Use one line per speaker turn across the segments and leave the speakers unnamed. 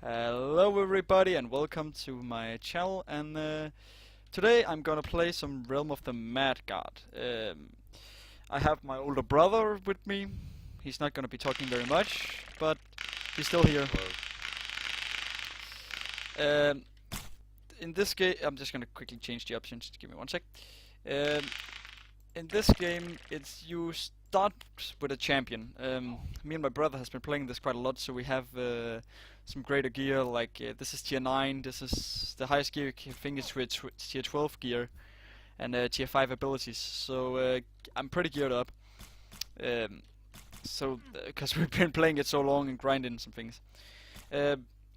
Hello everybody and welcome to my channel, and today I'm gonna play some Realm of the Mad God. I have my older brother with me. He's not gonna be talking very much, but he's still here. In this game, I'm just gonna quickly change the options. Give me one sec. In this game, you start with a champion. Me and my brother has been playing this quite a lot, so we have some greater gear. Like this is tier 9. This is the highest gear. I think it's with tier 12 gear and tier 5 abilities. So I'm pretty geared up. Because we've been playing it so long and grinding some things.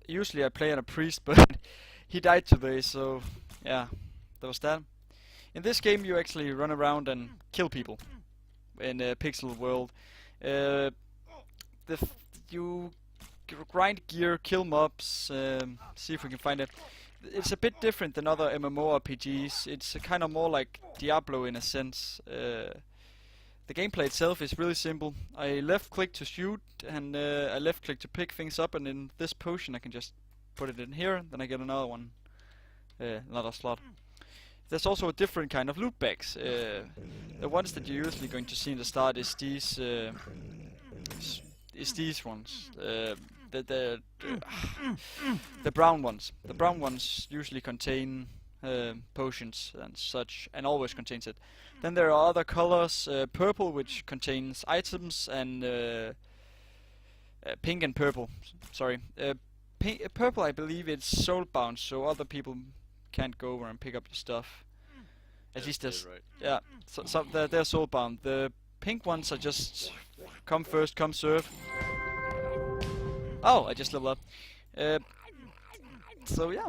Usually I play on a priest, but he died today, so yeah, that was that. In this game you actually run around and kill people in a pixel world. You grind gear, kill mobs, see if we can find it. It's a bit different than other MMORPGs. It's kind of more like Diablo in a sense. The gameplay itself is really simple. I left click to shoot, and I left click to pick things up, and in this potion I can just put it in here, then I get another one, another slot. There's also a different kind of loot bags. The ones that you're usually going to see in the start is these ones. The brown ones. The brown ones usually contain potions and such, and always contains it. Then there are other colors, purple, which contains items, and pink and purple. Sorry, purple, I believe it's soulbound, so other people can't go over and pick up your stuff. At least there's, right. Yeah. So they're soulbound. The pink ones are just come first, come serve. Oh, I just leveled up. So yeah.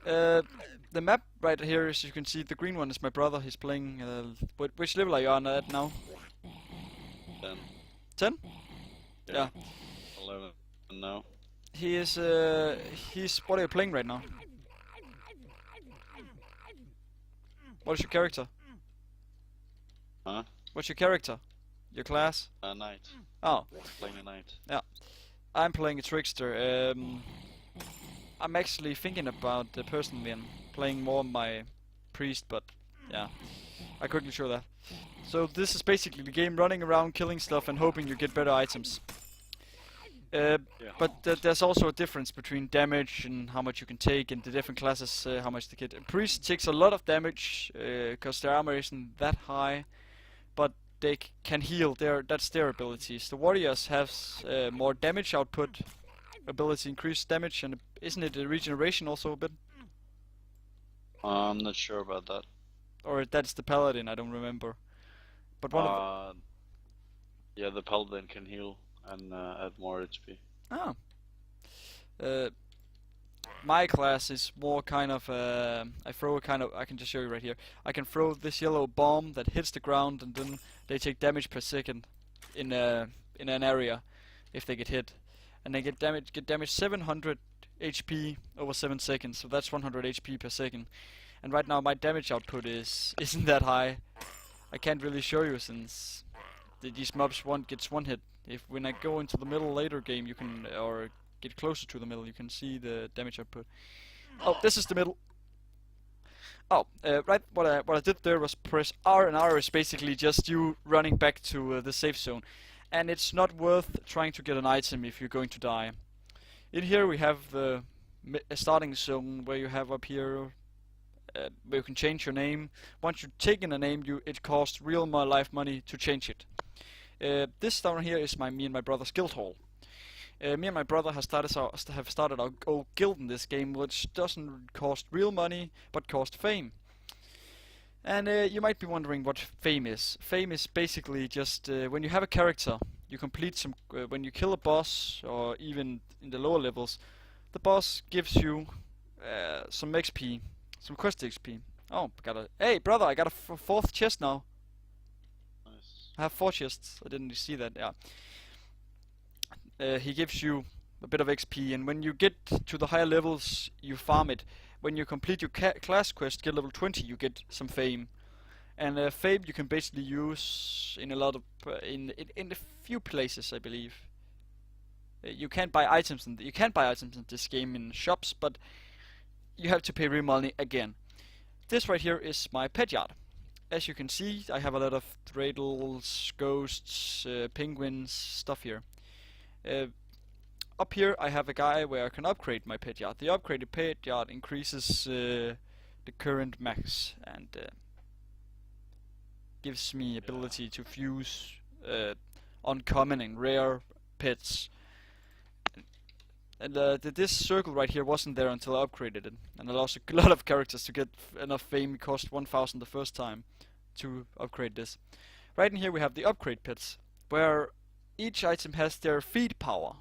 The map right here, as you can see, the green one is my brother. He's playing. Which level are you on at now?
10.
10?
Yeah. 11 now.
He's what are you playing right now? What is your character?
Huh?
What's your character? Your class?
Knight.
Oh.
Playing a knight.
Yeah. I'm playing a trickster. I'm actually thinking about personally and playing more my priest, but yeah, I couldn't show that. So this is basically the game: running around, killing stuff, and hoping you get better items.
Yeah.
But there's also a difference between damage and how much you can take, and the different classes how much they get. A priest takes a lot of damage because their armor isn't that high, but they can heal. That's their abilities. The warriors have more damage output, ability increase damage, and isn't it a regeneration also a bit?
I'm not sure about that.
Or that's the paladin, I don't remember. But one of
yeah, the paladin can heal and add more HP.
Oh. My class is more kind of I throw a kind of, I can just show you right here. I can throw this yellow bomb that hits the ground, and then they take damage per second in an area if they get hit. And they get damage 700 HP over 7 seconds, so that's 100 HP per second. And right now my damage output isn't that high. I can't really show you since these mobs gets one hit. When I go into the middle later game, you can, or get closer to the middle, you can see the damage output. Oh, this is the middle. Oh, right. What I did there was press R, and R is basically just you running back to the safe zone. And it's not worth trying to get an item if you're going to die. In here we have the starting zone where you have up here where you can change your name. Once you've taken a name, it costs real life money to change it. This down here is me and my brother's guild hall. Me and my brother have started our old guild in this game, which doesn't cost real money but cost fame. And you might be wondering what fame is. Fame is basically just when you have a character, you complete some. When you kill a boss, or even in the lower levels, the boss gives you some XP, some quest XP. Oh, hey brother, I got a fourth chest now.
Nice.
I have 4 chests. I didn't see that. Yeah. He gives you a bit of XP, and when you get to the higher levels, you farm it. When you complete your class quest, get level 20, you get some fame. And fame you can basically use in a lot of in a few places, I believe. You can't buy items in this game in shops, but you have to pay real money again. This right here is my pet yard. As you can see, I have a lot of dreidels, ghosts, penguins, stuff here. Up here I have a guy where I can upgrade my pet yard. The upgraded pet yard increases the current max and gives me ability to fuse uncommon and rare pets. And this circle right here wasn't there until I upgraded it, and I lost a lot of characters to get enough fame. It cost 1,000 the first time to upgrade this. Right in here we have the upgrade pets, where each item has their feed power.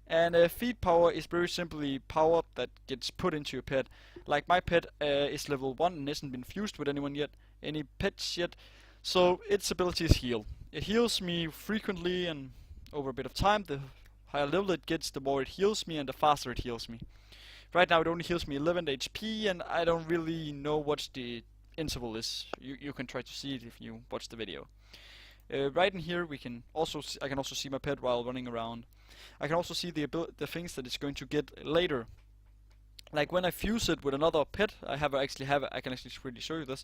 And feed power is very simply power that gets put into your pet. Like my pet is level 1 and hasn't been fused with any pets yet, so its ability is heal. It heals me frequently and over a bit of time. The higher level it gets, the more it heals me and the faster it heals me. Right now it only heals me 11 HP, and I don't really know what the interval is. You can try to see it if you watch the video. Right in here I can also see my pet while running around. I can also see the things that it's going to get later. Like when I fuse it with another pet, I can actually really show you this.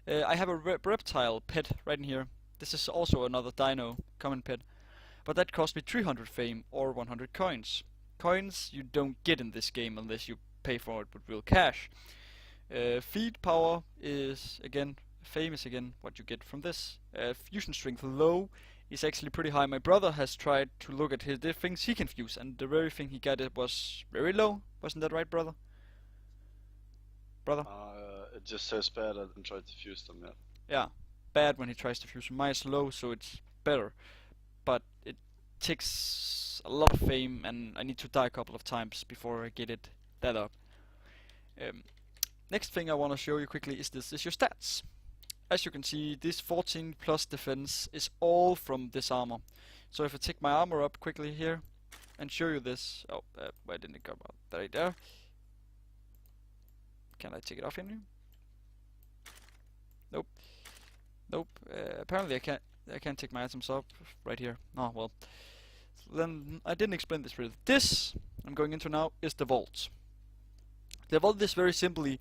I have a reptile pet right in here. This is also another dino common pet, but that cost me 300 fame or 100 coins. Coins you don't get in this game unless you pay for it with real cash. Feed power is again, fame is again what you get from this. Fusion strength low is actually pretty high. My brother has tried to look at the things he can fuse, and the very thing he got it was very low. Wasn't that right, brother?
It just says bad. I didn't try to fuse them yet.
Yeah, bad when he tries to fuse. Mine is low, so it's better. But it takes a lot of fame, and I need to die a couple of times before I get it that up. Next thing I want to show you quickly is your stats. As you can see, this 14 plus defense is all from this armor. So if I take my armor up quickly here and show you this, why didn't it come out? Right there. Can I take it off in here? Nope. Nope. Apparently I can't take my items up right here. Oh well. So then I didn't explain this really. This I'm going into now is the vault. The vault is very simply,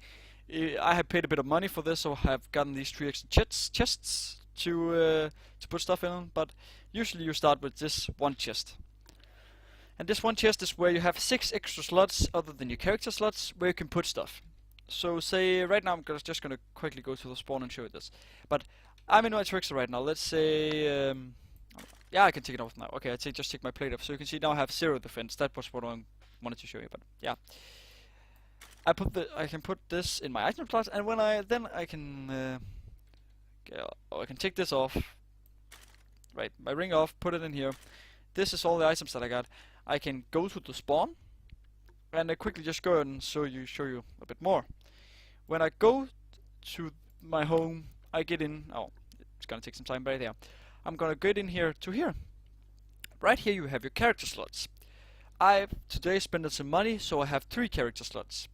I have paid a bit of money for this, so I have gotten these 3 extra chests to put stuff in. But usually you start with this one chest, and this one chest is where you have 6 extra slots other than your character slots where you can put stuff. So say right now I'm just gonna quickly go to the spawn and show you this. But I'm in my trickster right now. Let's say yeah, I can take it off now. Okay, just take my plate off. So you can see now I have 0 defense. That was what I wanted to show you. But yeah, I can put this in my item slot, and when I can I can take this off. Right, my ring off. Put it in here. This is all the items that I got. I can go to the spawn, and I quickly just go and show you a bit more. When I go to my home, I get in. Oh, it's gonna take some time, but there. I'm gonna get in here to here. Right here you have your character slots. I've today spent some money, so I have 3 character slots.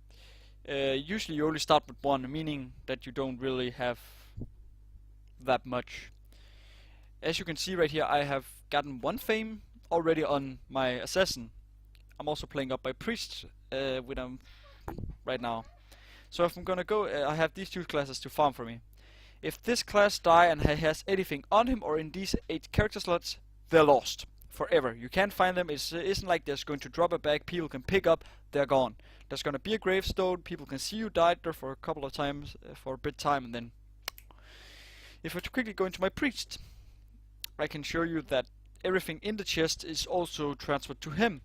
Usually you only start with 1, meaning that you don't really have that much. As you can see right here, I have gotten 1 fame already on my assassin. I'm also playing up my priest with him right now. So if I'm gonna go, I have these 2 classes to farm for me. If this class die and has anything on him or in these 8 character slots, they're lost forever. You can't find them. It isn't like there's going to drop a bag people can pick up. They're gone. There's gonna be a gravestone. People can see you died there for a couple of times for a bit time, and then if I quickly go into my priest, I can show you that everything in the chest is also transferred to him.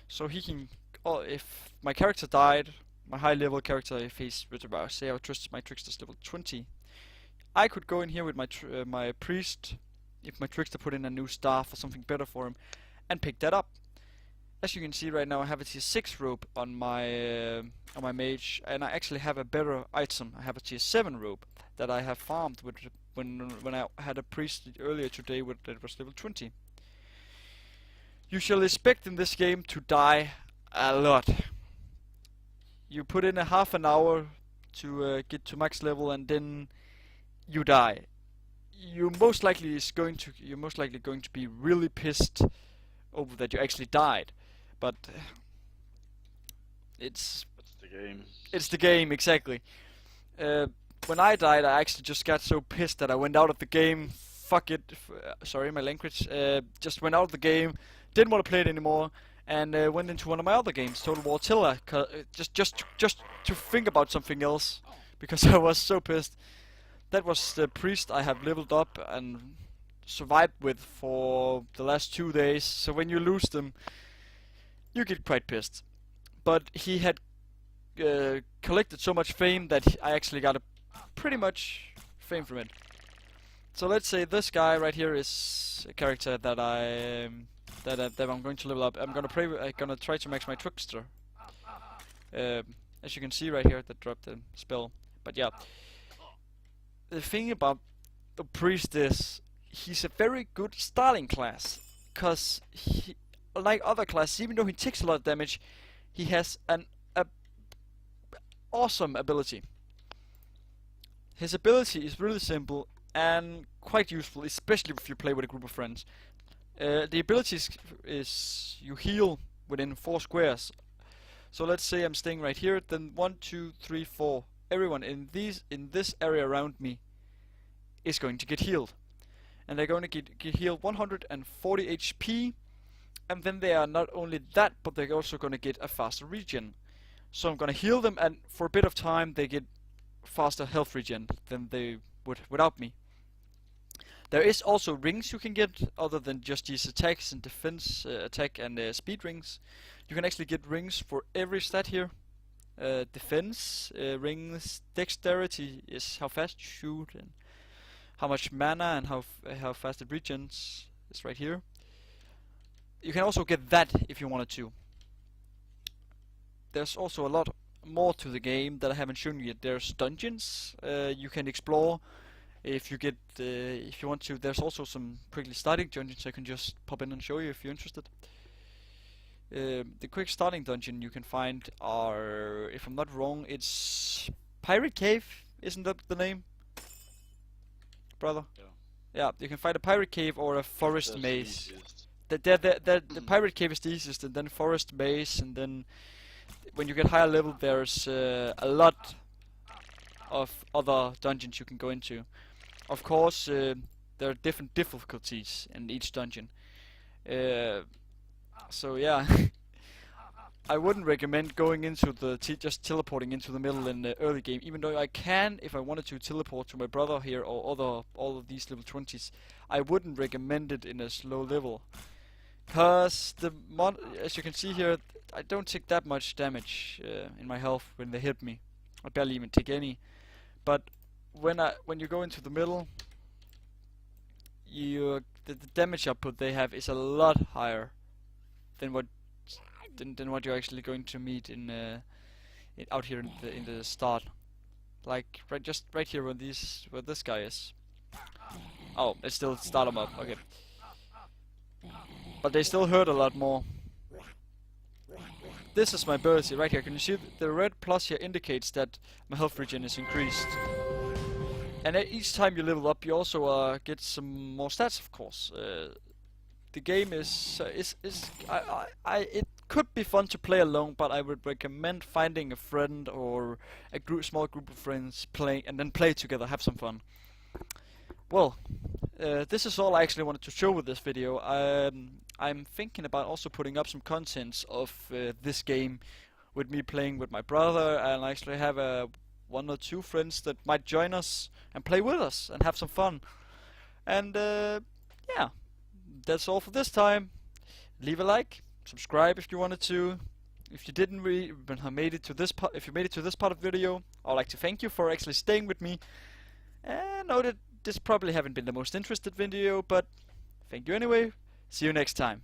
So he can, if my character died, my high level character, if he's say my trickster's level 20, I could go in here with my priest, if my trickster put in a new staff or something better for him, and pick that up. As you can see right now, I have a tier 6 rope on my mage, and I actually have a better item. I have a tier 7 rope that I have farmed with when I had a priest earlier today that was level 20. You shall expect in this game to die a lot. You put in a half an hour to get to max level, and then you die. You're most likely going to be really pissed over that you actually died. But it's
the game.
it's the game, exactly. When I died, I actually just got so pissed that I went out of the game. Fuck it. Sorry, my language. Just went out of the game. Didn't want to play it anymore, and went into one of my other games, Total War Tiller, just to think about something else, because I was so pissed. That was the priest I have leveled up and survived with for the last 2 days. So when you lose them, you get quite pissed. But he had collected so much fame that I actually got a pretty much fame from it. So let's say this guy right here is a character that that I'm going to level up. I'm gonna try to max my trickster. As you can see right here, that dropped the spell. But yeah, the thing about the priest is he's a very good starting class, cause he, like other classes, even though he takes a lot of damage, he has an awesome ability. His ability is really simple and quite useful, especially if you play with a group of friends. The ability is you heal within 4 squares. So let's say I'm staying right here, then 1, 2, 3, 4. Everyone in this area around me is going to get healed, and they're going to get healed 140 HP. And then they are not only that, but they're also going to get a faster regen. So I'm going to heal them, and for a bit of time they get faster health regen than they would without me. There is also rings you can get, other than just these attacks and defense, attack and speed rings. You can actually get rings for every stat here. Defense rings, dexterity is how fast you shoot, and how much mana and how fast it regens is right here. You can also get that if you wanted to. There's also a lot more to the game that I haven't shown you yet. There's dungeons you can explore if you want to. There's also some quickly starting dungeons I can just pop in and show you if you're interested. The quick starting dungeon you can find are, if I'm not wrong, it's Pirate Cave, isn't that the name, brother? Yeah, you can find a Pirate Cave or a Forest Maze. The Pirate Cave is the easiest, and then Forest Maze, and then when you get higher level there's a lot of other dungeons you can go into. Of course, there are different difficulties in each dungeon. So yeah, I wouldn't recommend going into just teleporting into the middle in the early game, even though I can, if I wanted to, teleport to my brother here or all of these level 20s. I wouldn't recommend it in a slow level, cause as you can see here, I don't take that much damage in my health when they hit me. I barely even take any. But when you go into the middle, the damage output they have is a lot higher than what you're actually going to meet out here in the start. Like just right here where this guy is. Oh, it's still start him up. Okay. But they still hurt a lot more. This is my ability right here. Can you see the red plus here indicates that my health regen is increased. And each time you level up, you also get some more stats, of course. The game it could be fun to play alone, but I would recommend finding a friend or a small group of friends and then play together, have some fun. Well, this is all I actually wanted to show with this video. I'm thinking about also putting up some contents of this game with me playing with my brother, and I actually have 1 or 2 friends that might join us and play with us and have some fun. And yeah, that's all for this time. Leave a like, subscribe if you wanted to. If you didn't made it to this part, if you made it to this part of the video, I'd like to thank you for actually staying with me. And I know that this probably haven't been the most interested video, but thank you anyway. See you next time.